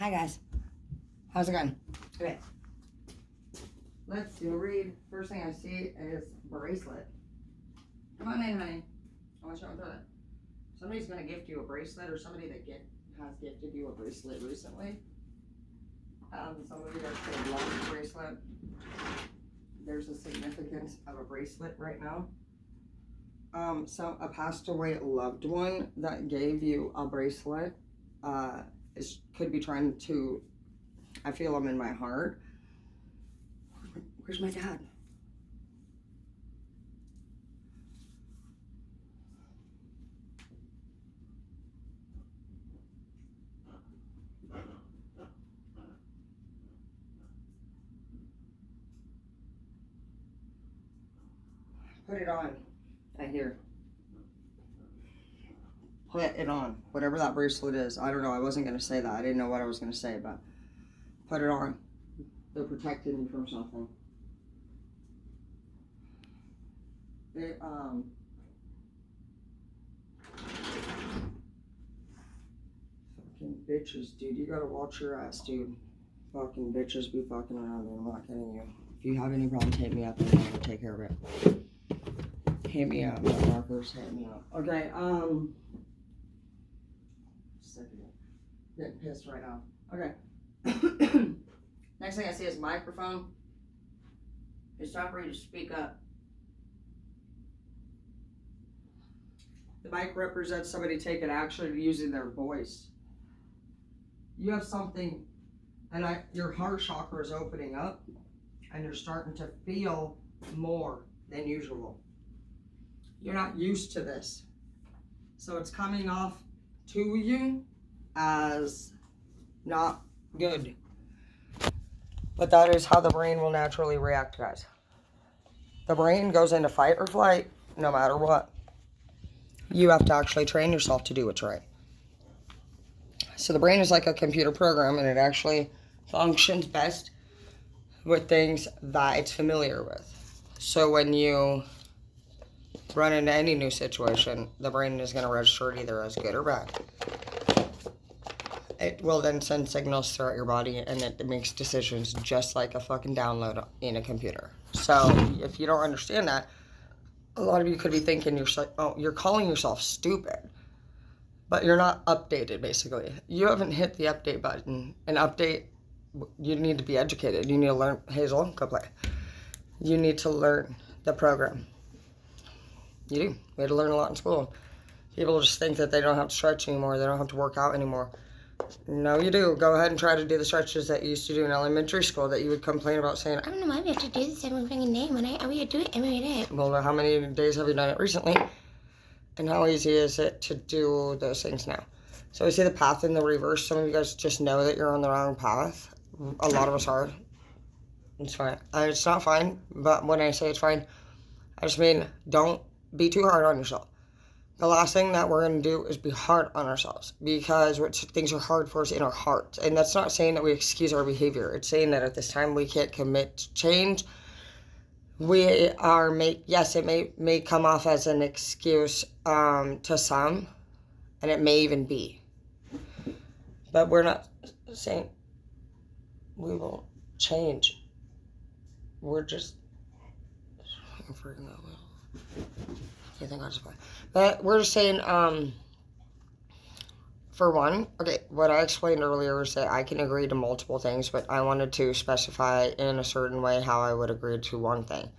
Hi guys. How's it going? Okay. Let's do a read. First thing I see is bracelet. Come on in, honey. I want you to throw that. Somebody's gonna gift you a bracelet, or somebody that has gifted you a bracelet recently. Somebody that's gonna love a bracelet. There's a significance of a bracelet right now. So a passed away loved one that gave you a bracelet could be trying to, I feel them in my heart. Where's my dad? Put it on. I hear. Put it on. Whatever that bracelet is. I don't know. I wasn't going to say that. I didn't know what I was going to say, but put it on. They're protecting you from something. Fucking bitches, dude. You gotta watch your ass, dude. Fucking bitches be fucking around, dude. I'm not kidding you. If you have any problems, hit me up and I'm gonna take care of it. Hit me up, motherfuckers. Hit me up. Okay, sick of it. Getting pissed right now. Okay. Next thing I see is microphone. It's time for you to speak up. The mic represents somebody taking action using their voice. You have something, and your heart chakra is opening up, and you're starting to feel more than usual. You're not used to this. So it's coming off to you as not good. But that is how the brain will naturally react, guys. The brain goes into fight or flight no matter what. You have to actually train yourself to do what's right. So the brain is like a computer program, and it actually functions best with things that it's familiar with. So when you run into any new situation, the brain is going to register it either as good or bad. It will then send signals throughout your body, and it makes decisions just like a fucking download in a computer. So if you don't understand that, a lot of you could be thinking you're calling yourself stupid, but you're not updated, basically. You haven't hit the update button. And update, you need to be educated. You need to learn. Hazel, go play. You need to learn the program. You do. We had to learn a lot in school. People just think that they don't have to stretch anymore. They don't have to work out anymore. No, you do. Go ahead and try to do the stretches that you used to do in elementary school that you would complain about saying, I don't know why we have to do this every fucking day when we do it every day. Well, how many days have you done it recently? And how easy is it to do those things now? So I see the path in the reverse. Some of you guys just know that you're on the wrong path. A lot of us are. It's fine. It's not fine, but when I say it's fine, I just mean don't be too hard on yourself. The last thing that we're going to do is be hard on ourselves, because things are hard for us in our hearts. And that's not saying that we excuse our behavior. It's saying that at this time we can't commit to change. Yes, it may come off as an excuse to some, and it may even be. But we're not saying we won't change. We're just... I'm freaking out. I think I'll just play. But we're just saying, for one, okay, what I explained earlier was that I can agree to multiple things, but I wanted to specify in a certain way how I would agree to one thing.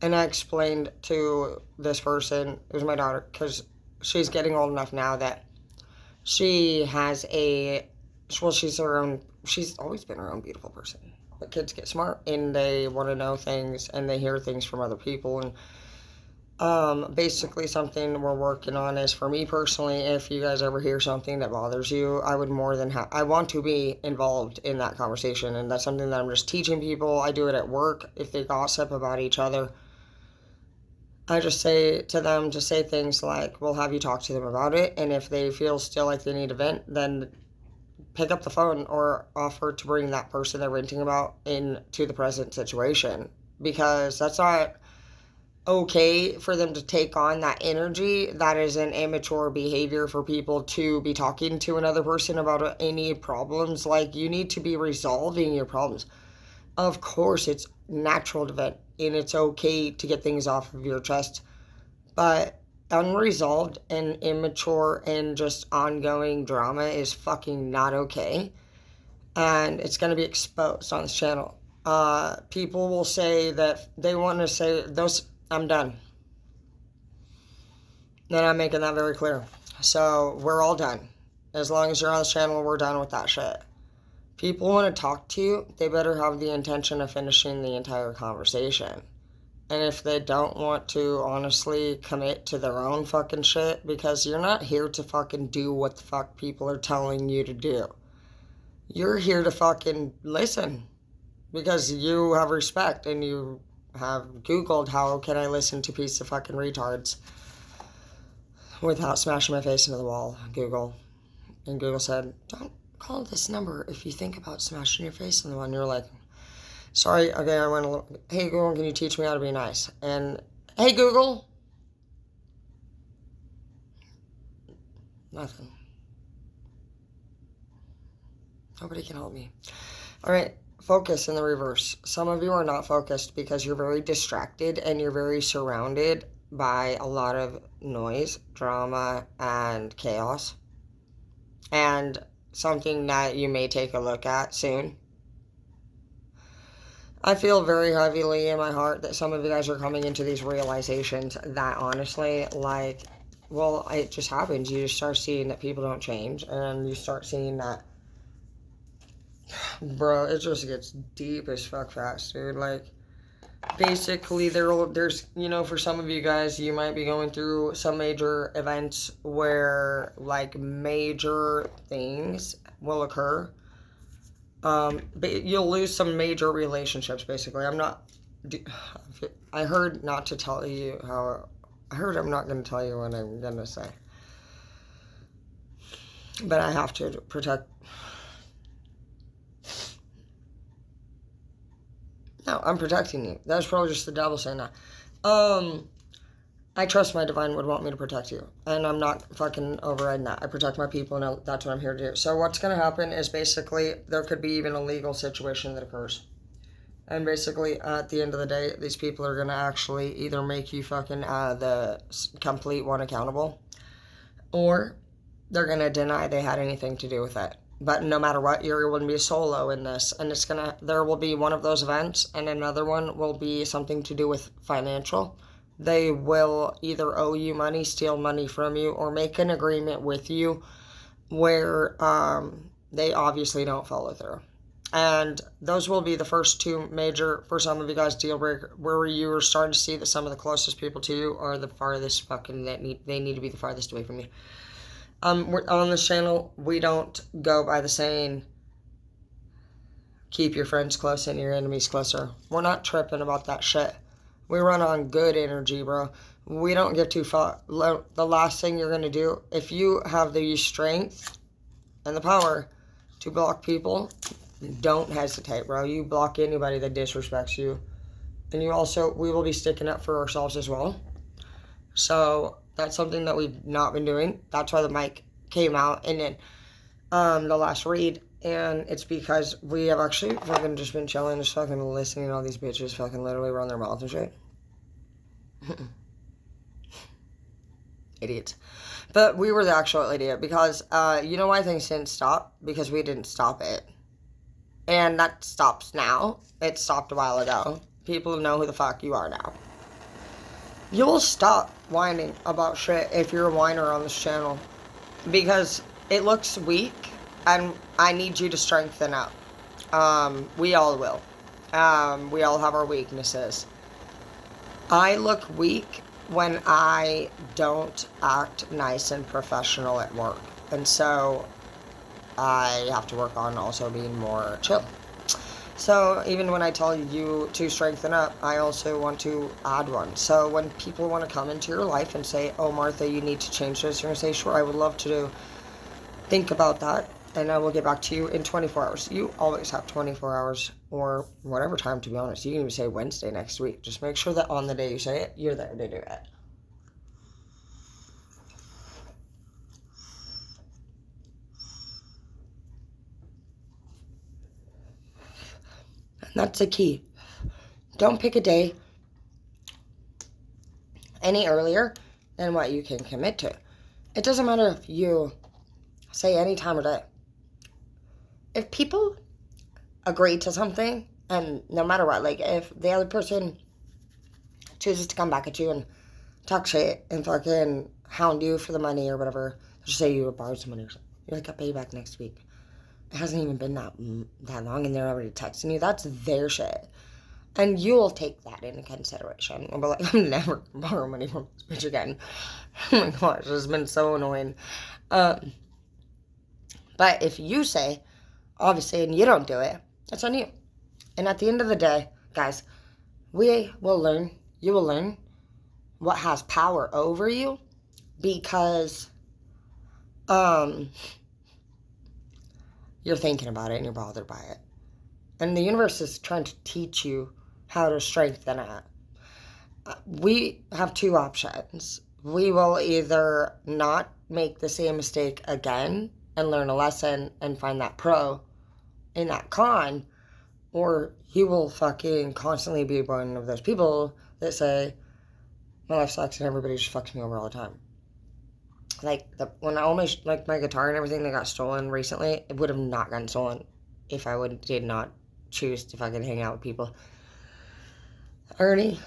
And I explained to this person, it was my daughter, because she's getting old enough now that she has she's always been her own beautiful person. But kids get smart, and they want to know things, and they hear things from other people, and basically something we're working on is, for me personally, if you guys ever hear something that bothers you, I would I want to be involved in that conversation, and that's something that I'm just teaching people. I do it at work. If they gossip about each other, I just say to them to say things like, well, have you talked to them about it? And if they feel still like they need a vent, then pick up the phone or offer to bring that person they're venting about into the present situation, because that's not okay for them to take on that energy. That is an immature behavior for people to be talking to another person about any problems. Like, you need to be resolving your problems. Of course, it's natural to vent, and it's okay to get things off of your chest, but unresolved and immature and just ongoing drama is fucking not okay, and it's going to be exposed on this channel. People will say that they want to say those, I'm done. Then I'm making that very clear. So we're all done. As long as you're on this channel, we're done with that shit. People want to talk to you, they better have the intention of finishing the entire conversation. And if they don't want to honestly commit to their own fucking shit, because you're not here to fucking do what the fuck people are telling you to do. You're here to fucking listen. Because you have respect and you have Googled how can I listen to piece of fucking retards without smashing my face into the wall, Google. And Google said, don't call this number if you think about smashing your face in the wall. And you're like, sorry, okay, I went a little, hey Google, can you teach me how to be nice? And, hey Google. Nothing. Nobody can help me. All right. Focus in the reverse. Some of you are not focused because you're very distracted and you're very surrounded by a lot of noise, drama, and chaos. And something that you may take a look at soon. I feel very heavily in my heart that some of you guys are coming into these realizations that honestly, like, well, it just happens. You just start seeing that people don't change, and you start seeing that, bro, it just gets deep as fuck fast, dude. Like, basically, there's, you know, for some of you guys, you might be going through some major events where, like, major things will occur. But you'll lose some major relationships, basically. I heard not to tell you how, I heard I'm not going to tell you what I'm going to say. But I have to protect. No, I'm protecting you. That's probably just the devil saying that. I trust my divine would want me to protect you. And I'm not fucking overriding that. I protect my people, and that's what I'm here to do. So what's going to happen is basically there could be even a legal situation that occurs. And basically, at the end of the day, these people are going to actually either make you fucking the complete one accountable, or they're going to deny they had anything to do with it. But no matter what, you're going to be solo in this. And there will be one of those events, and another one will be something to do with financial. They will either owe you money, steal money from you, or make an agreement with you where they obviously don't follow through. And those will be the first two major, for some of you guys, deal breaker, where you are starting to see that some of the closest people to you are the farthest fucking, they need to be the farthest away from you. On this channel, we don't go by the saying, keep your friends close and your enemies closer. We're not tripping about that shit. We run on good energy, bro. We don't get too far. The last thing you're going to do, if you have the strength and the power to block people, don't hesitate, bro. You block anybody that disrespects you. And we will be sticking up for ourselves as well. So that's something that we've not been doing. That's why the mic came out and then the last read. And it's because we have actually fucking just been chilling, just fucking listening to all these bitches fucking literally run their mouths and shit. Idiots. But we were the actual idiot because, you know why things didn't stop? Because we didn't stop it. And that stops now. It stopped a while ago. People know who the fuck you are now. You'll stop whining about shit if you're a whiner on this channel. Because it looks weak, and I need you to strengthen up. We all will. We all have our weaknesses. I look weak when I don't act nice and professional at work. And so I have to work on also being more chill. So even when I tell you to strengthen up, I also want to add one. So when people want to come into your life and say, oh, Martha, you need to change this, you're going to say, sure, I would love to think about that. and I will get back to you in 24 hours. You always have 24 hours or whatever time, to be honest. You can even say Wednesday next week. Just make sure that on the day you say it, you're there to do it. And that's the key. Don't pick a day any earlier than what you can commit to. It doesn't matter if you say any time of day. If people agree to something, and no matter what, like if the other person chooses to come back at you and talk shit and fucking hound you for the money or whatever, just say you borrowed some money or something, you're like, I'll pay you back next week. It hasn't even been that long and they're already texting you. That's their shit. And you'll take that into consideration. I'll be like, I'm never going to borrow money from this bitch again. Oh my gosh, it's been so annoying. But if you say, obviously, and you don't do it, that's on you. And at the end of the day, guys, we will learn, you will learn what has power over you because you're thinking about it and you're bothered by it. And the universe is trying to teach you how to strengthen it. We have two options. We will either not make the same mistake again and learn a lesson and find that pro in that con, or you will fucking constantly be one of those people that say, my life sucks and everybody just fucks me over all the time. Like, when I almost, like, my guitar and everything that got stolen recently, it would have not gotten stolen if I did not choose to fucking hang out with people. Ernie,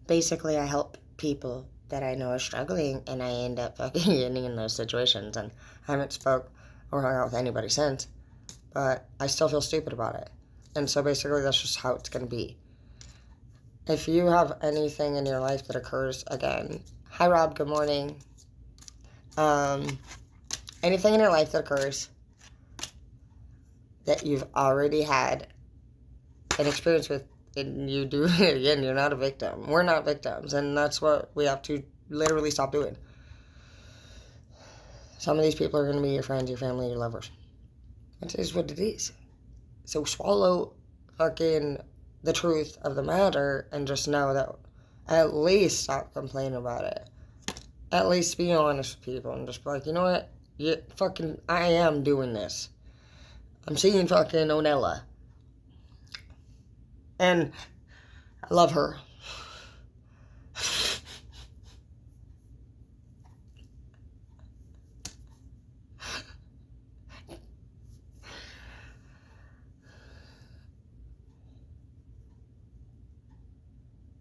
basically I help people that I know are struggling, and I end up fucking getting in those situations, and I haven't spoke or hung out with anybody since, but I still feel stupid about it. And so basically that's just how it's going to be. If you have anything in your life that occurs again, hi Rob, good morning. Anything in your life that occurs that you've already had an experience with and you do it again, you're not a victim. We're not victims, and that's what we have to literally stop doing. Some of these people are going to be your friends, your family, your lovers. That is what it is. So swallow fucking the truth of the matter and just know that at least stop complaining about it. At least be honest with people and just be like, you know what? I am doing this. I'm seeing fucking Onella. And I love her.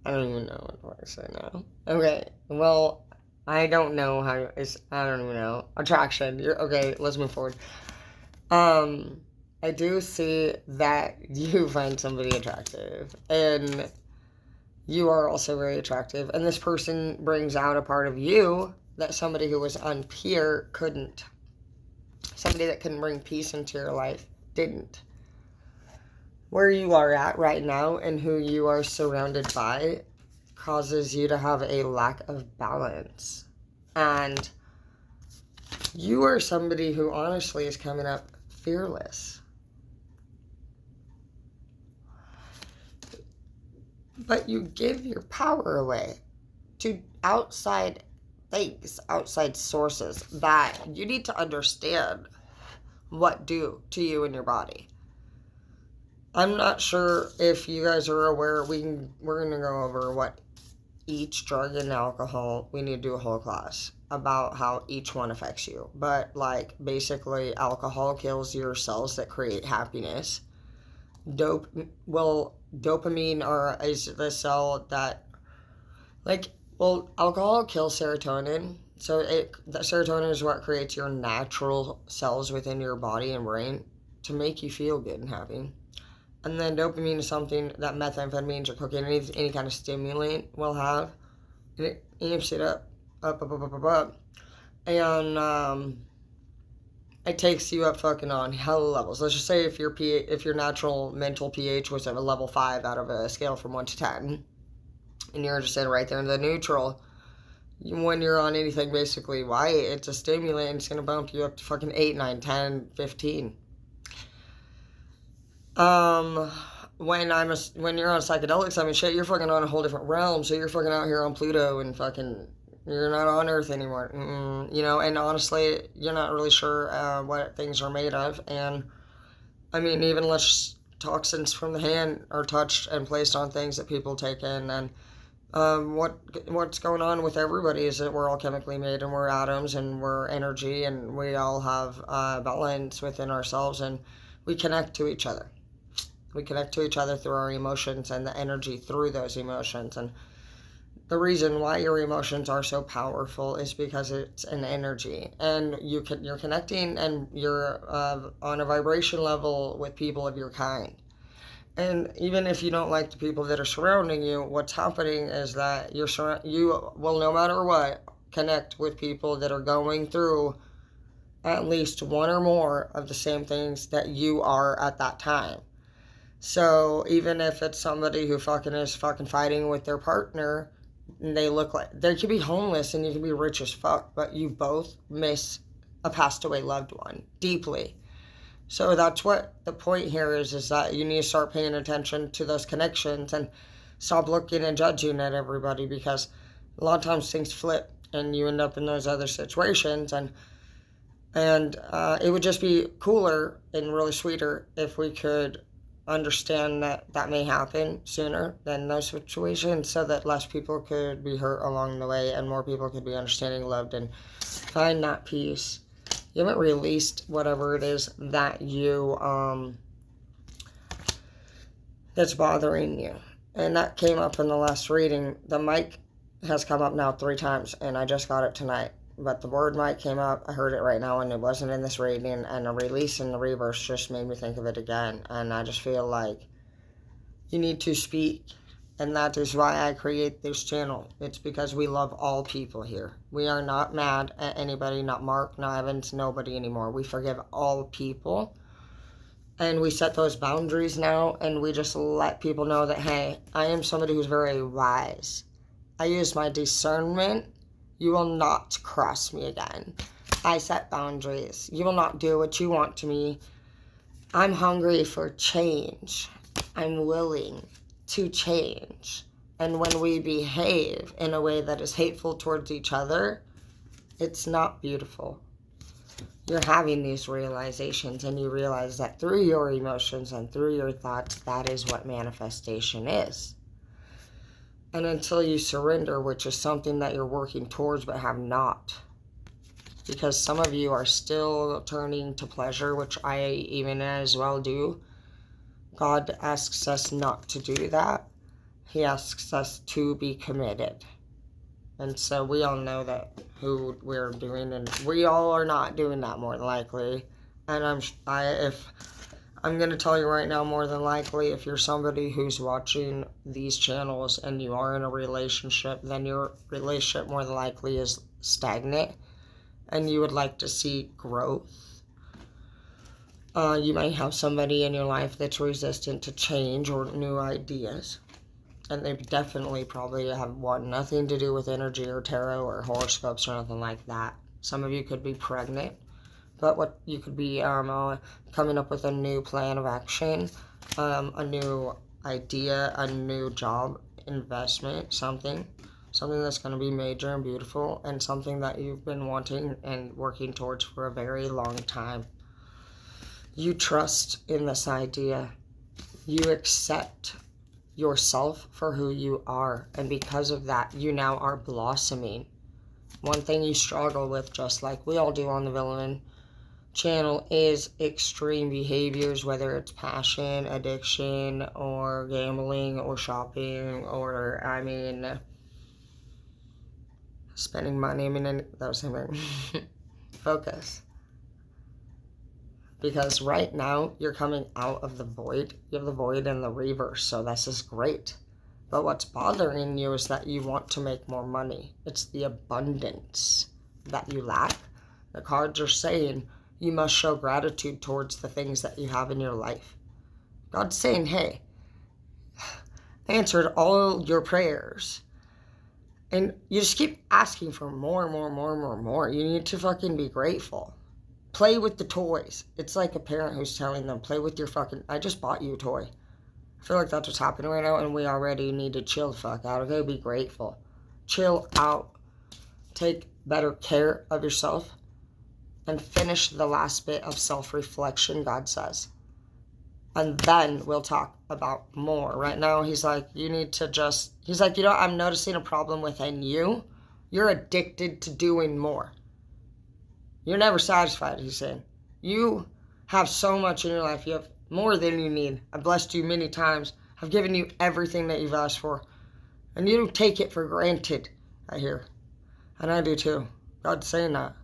I don't even know what I say now. Okay, well, I don't know how it's. I don't even know. Attraction. Okay, let's move forward. I do see that you find somebody attractive, and you are also very attractive, and this person brings out a part of you that somebody who was unpure couldn't. Somebody that couldn't bring peace into your life didn't. Where you are at right now and who you are surrounded by causes you to have a lack of balance. And you are somebody who honestly is coming up fearless. But you give your power away to outside things, outside sources that you need to understand what do to you and your body. I'm not sure if you guys are aware, we're going to go over what each drug and alcohol, we need to do a whole class about how each one affects you. But like basically alcohol kills your cells that create happiness. Dopamine is the cell that alcohol kills serotonin. So the serotonin is what creates your natural cells within your body and brain to make you feel good and happy. And then dopamine is something that methamphetamines or cocaine, any kind of stimulant will have. And it amps it up. And it takes you up fucking on hella levels. Let's just say if your natural mental pH was at a level 5 out of a scale from 1 to 10, and you're just in right there in the neutral, when you're on anything basically white, it's a stimulant and it's going to bump you up to fucking 8, 9, 10, 15. When you're on psychedelics, I mean, shit, you're fucking on a whole different realm. So you're fucking out here on Pluto and fucking, you're not on Earth anymore. You know, and honestly, you're not really sure what things are made of. And I mean, even less toxins from the hand are touched and placed on things that people take in. And what's going on with everybody is that we're all chemically made and we're atoms and we're energy and we all have balance within ourselves and we connect to each other. We connect to each other through our emotions and the energy through those emotions. And the reason why your emotions are so powerful is because it's an energy. And you're connecting and you're on a vibration level with people of your kind. And even if you don't like the people that are surrounding you, what's happening is that you will, no matter what, connect with people that are going through at least one or more of the same things that you are at that time. So even if it's somebody who fucking is fucking fighting with their partner, and they look like they could be homeless and you can be rich as fuck, but you both miss a passed away loved one deeply. So that's what the point here is that you need to start paying attention to those connections and stop looking and judging at everybody, because a lot of times things flip and you end up in those other situations. And it would just be cooler and really sweeter if we could understand that may happen sooner than those situations, so that less people could be hurt along the way and more people could be understanding, loved, and find that peace. You haven't released whatever it is that you that's bothering you, and that came up in the last reading. The mic has come up now 3 times and I just got it tonight, but the word mic came up. I heard it right now and it wasn't in this reading, and the release and the reverse just made me think of it again. And I just feel like you need to speak, and that is why I create this channel. It's because we love all people here. We are not mad at anybody, not Mark, not Evans, nobody anymore. We forgive all people, and we set those boundaries now, and we just let people know that, hey, I am somebody who's very wise. I use my discernment. You will not cross me again. I set boundaries. You will not do what you want to me. I'm hungry for change. I'm willing to change. And when we behave in a way that is hateful towards each other, it's not beautiful. You're having these realizations, and you realize that through your emotions and through your thoughts, that is what manifestation is. And until you surrender, which is something that you're working towards but have not, because some of you are still turning to pleasure, which I even as well do. God asks us not to do that. He asks us to be committed. And so we all know that who we're doing, and we all are not doing that more than likely. And I'm going to tell you right now, more than likely, if you're somebody who's watching these channels and you are in a relationship, then your relationship more than likely is stagnant and you would like to see growth. You might have somebody in your life that's resistant to change or new ideas. And they definitely probably have nothing to do with energy or tarot or horoscopes or nothing like that. Some of you could be pregnant. But what you could be coming up with a new plan of action, a new idea, a new job, investment, something that's going to be major and beautiful, and something that you've been wanting and working towards for a very long time. You trust in this idea. You accept yourself for who you are, and because of that, you now are blossoming. One thing you struggle with, just like we all do on the Villain channel, is extreme behaviors, whether it's passion, addiction, or gambling, or shopping, or spending money. That was something. Focus. Because right now you're coming out of the void. You have the void and the reverse, so this is great. But what's bothering you is that you want to make more money. It's the abundance that you lack. The cards are saying you must show gratitude towards the things that you have in your life. God's saying, hey, I answered all your prayers. And you just keep asking for more and more and more and more and more. You need to fucking be grateful. Play with the toys. It's like a parent who's telling them, play with your fucking, I just bought you a toy. I feel like that's what's happening right now, and we already need to chill the fuck out. Okay, be grateful. Chill out. Take better care of yourself. And finish the last bit of self-reflection, God says. And then we'll talk about more. Right now, he's like, you need to just, he's like, I'm noticing a problem within you. You're addicted to doing more. You're never satisfied, he's saying. You have so much in your life. You have more than you need. I've blessed you many times. I've given you everything that you've asked for. And you take it for granted, I hear. And I do too. God's saying that.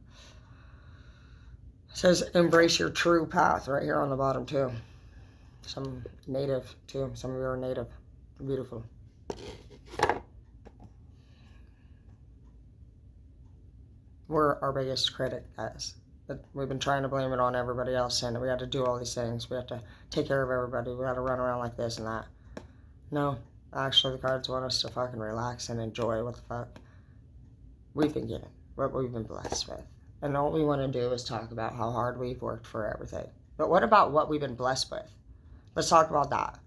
It says, embrace your true path right here on the bottom too. Some native too. Some of you are native. Beautiful. We're our biggest critic, guys. But we've been trying to blame it on everybody else, and we got to do all these things. We have to take care of everybody. We got to run around like this and that. No, actually, the cards want us to fucking relax and enjoy what the fuck we've been given, what we've been blessed with. And all we want to do is talk about how hard we've worked for everything. But what about what we've been blessed with? Let's talk about that.